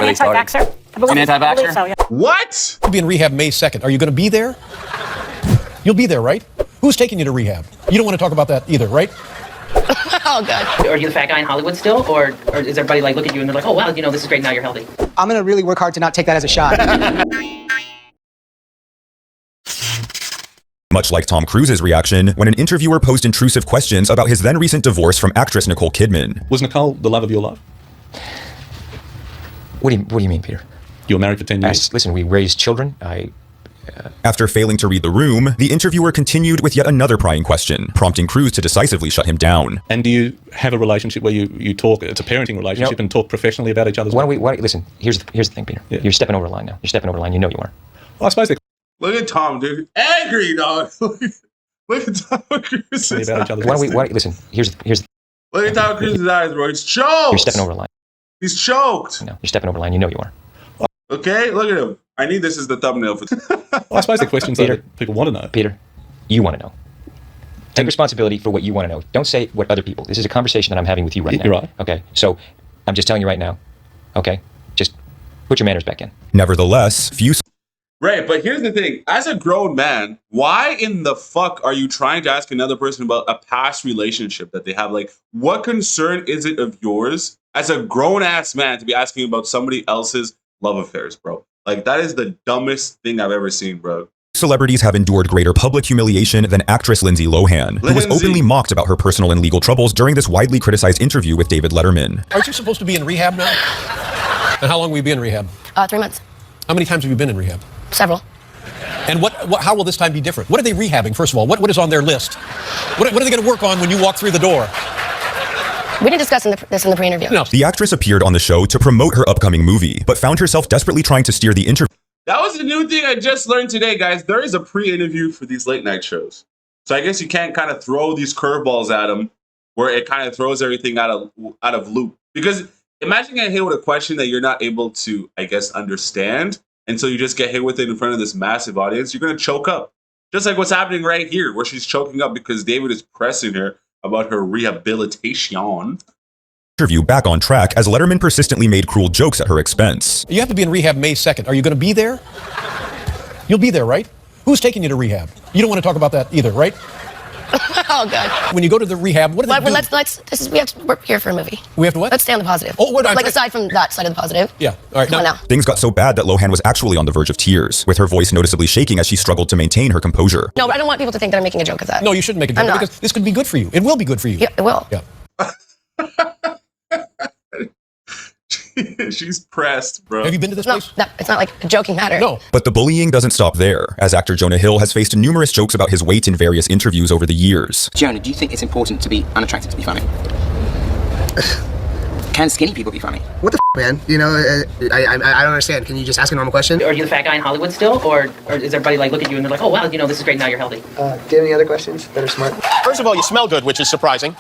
anti-vaxxer? An anti-vaxxer? So, yeah. What? You'll be in rehab May 2nd. Are you going to be there? You'll be there, right? Who's taking you to rehab? You don't want to talk about that either, right? Oh, God. Are you the fat guy in Hollywood still? Or is everybody like look at you and they're like, oh, wow, this is great, now you're healthy? I'm going to really work hard to not take that as a shot. Much like Tom Cruise's reaction when an interviewer posed intrusive questions about his then recent divorce from actress Nicole Kidman. Was Nicole the love of your life? What do you mean, Peter? You were married for 10 years. Listen, we raised children. After failing to read the room, the interviewer continued with yet another prying question, prompting Cruise to decisively shut him down. And do you have a relationship where you talk, it's a parenting relationship, and talk professionally about each other's work? Listen, here's the thing, Peter. Yeah. You're stepping over the line now. You're stepping over the line. You know you are. Well, I suppose they Look at Tom, dude. Angry, dog. Look at Tom Cruise's eyes. Listen, Look at Tom Cruise's eyes, bro. He's choked. You're stepping over the line. He's choked. No, you're stepping over the line. You know you are. Okay, look at him. I need this as the thumbnail for. Well, I suppose the questions Peter, that people want to know. Peter, you want to know. Take responsibility for what you want to know. Don't say what other people. This is a conversation that I'm having with you right now. You're right. Okay, so I'm just telling you right now. Okay, just put your manners back in. Nevertheless, few... Right, but here's the thing. As a grown man, why in the fuck are you trying to ask another person about a past relationship that they have? Like, what concern is it of yours as a grown-ass man to be asking about somebody else's love affairs, bro? Like, that is the dumbest thing I've ever seen, bro. Celebrities have endured greater public humiliation than actress Lindsay Lohan, who was openly mocked about her personal and legal troubles during this widely criticized interview with David Letterman. Aren't you supposed to be in rehab now? And how long will you be in rehab? 3 months. How many times have you been in rehab? Several. And how will this time be different? What are they rehabbing, first of all? What is on their list? What are they going to work on when you walk through the door? We didn't discuss this in the pre-interview. No. The actress appeared on the show to promote her upcoming movie, but found herself desperately trying to steer the interview. That was a new thing I just learned today, guys. There is a pre-interview for these late night shows. So I guess you can't kind of throw these curveballs at them where it kind of throws everything out of loop. Because imagine getting hit with a question that you're not able to, I guess, understand. And so you just get hit with it in front of this massive audience. You're going to choke up. Just like what's happening right here, where she's choking up because David is pressing her about her rehabilitation. Interview back on track as Letterman persistently made cruel jokes at her expense. You have to be in rehab May 2nd. Are you going to be there? You'll be there, right? Who's taking you to rehab? You don't want to talk about that either, right? Oh, God. When you go to the rehab, what do they do? We're here for a movie. We have to what? Let's stay on the positive. Oh, what? Aside from that side of the positive. Yeah. All right. Come on now. Things got so bad that Lohan was actually on the verge of tears, with her voice noticeably shaking as she struggled to maintain her composure. No, but I don't want people to think that I'm making a joke of that. No, you shouldn't make a joke because this could be good for you. It will be good for you. Yeah, it will. Yeah. She's pressed, bro. Have you been to this place? No, it's not like a joking matter. No. But the bullying doesn't stop there, as actor Jonah Hill has faced numerous jokes about his weight in various interviews over the years. Jonah, do you think it's important to be unattractive to be funny? Can skinny people be funny? What the man? You know, I don't understand. Can you just ask a normal question? Are you the fat guy in Hollywood still? Or is everybody like look at you and they're like, oh, wow, this is great, now you're healthy? Do you have any other questions that are smart? First of all, you smell good, which is surprising.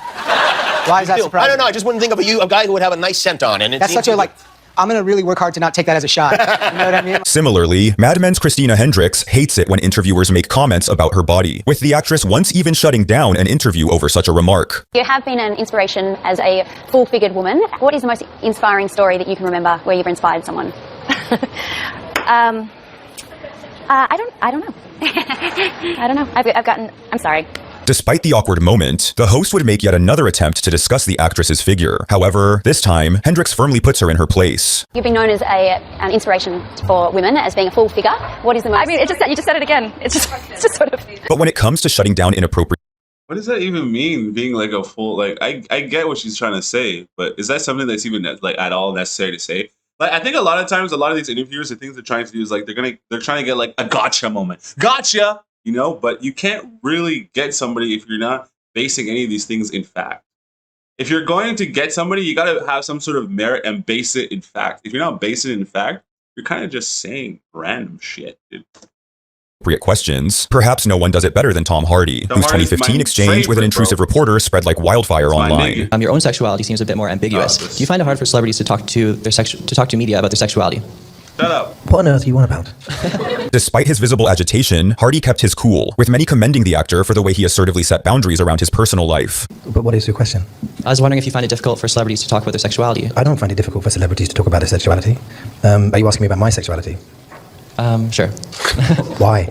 Why is that surprising? I don't know. I just wouldn't think of a guy who would have a nice scent on. And that's such a, I'm going to really work hard to not take that as a shot. You know what I mean? Similarly, Mad Men's Christina Hendricks hates it when interviewers make comments about her body, with the actress once even shutting down an interview over such a remark. You have been an inspiration as a full-figured woman. What is the most inspiring story that you can remember where you've inspired someone? I don't know. I don't know. I'm sorry. Despite the awkward moment, the host would make yet another attempt to discuss the actress's figure. However, this time, Hendricks firmly puts her in her place. You've been known as an inspiration for women, as being a full figure. What is the most... I mean, you just said it again. It's just sort of... But when it comes to shutting down inappropriate... What does that even mean, being like a full... Like, I get what she's trying to say, but is that something that's even like at all necessary to say? Like, I think a lot of times, a lot of these interviewers, the things they're trying to do is like, they're trying to get like a gotcha moment. Gotcha! You know, but you can't really get somebody if you're not basing any of these things in fact. If you're going to get somebody, you got to have some sort of merit and base it in fact. If you're not basing it in fact, you're kind of just saying random shit, dude. Appropriate questions. Perhaps no one does it better than Tom Hardy, whose 2015 exchange with an intrusive reporter spread like wildfire online. Your own sexuality seems a bit more ambiguous. Do you find it hard for celebrities to talk to media about their sexuality? Shut up. What on earth are you on about? Despite his visible agitation, Hardy kept his cool, with many commending the actor for the way he assertively set boundaries around his personal life. But what is your question? I was wondering if you find it difficult for celebrities to talk about their sexuality. I don't find it difficult for celebrities to talk about their sexuality. Are you asking me about my sexuality? Sure. Why?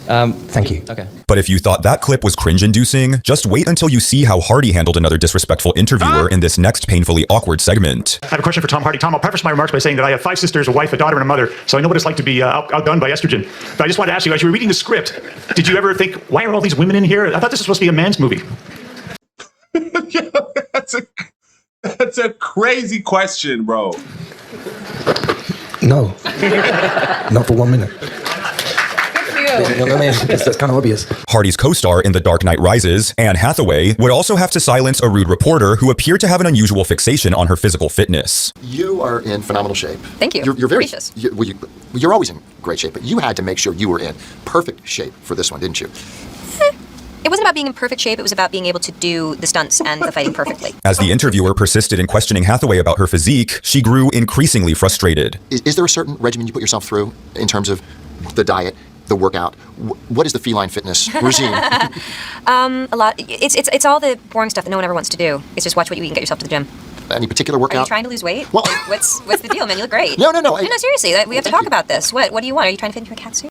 Thank you. Okay. But if you thought that clip was cringe-inducing, just wait until you see how Hardy handled another disrespectful interviewer in this next painfully awkward segment. I have a question for Tom Hardy. Tom, I'll preface my remarks by saying that I have 5 sisters, a wife, a daughter, and a mother, so I know what it's like to be outdone by estrogen. But I just wanted to ask you, as you were reading the script, did you ever think, why are all these women in here? I thought this was supposed to be a man's movie. Yeah, that's a crazy question, bro. No. Not for 1 minute. That's kind of obvious. Hardy's co-star in The Dark Knight Rises, Anne Hathaway, would also have to silence a rude reporter who appeared to have an unusual fixation on her physical fitness. You are in phenomenal shape. Thank you. You're very gracious. You're always in great shape, but you had to make sure you were in perfect shape for this one, didn't you? It wasn't about being in perfect shape. It was about being able to do the stunts and the fighting perfectly. As the interviewer persisted in questioning Hathaway about her physique, she grew increasingly frustrated. Is there a certain regimen you put yourself through in terms of the diet, the workout? What is the feline fitness regime? A lot. It's all the boring stuff that no one ever wants to do. It's just watch what you eat and get yourself to the gym. Any particular workout? Are you trying to lose weight? Well, what's the deal, man? You look great. No. No, seriously. We have to talk about this. What do you want? Are you trying to fit into a cat suit?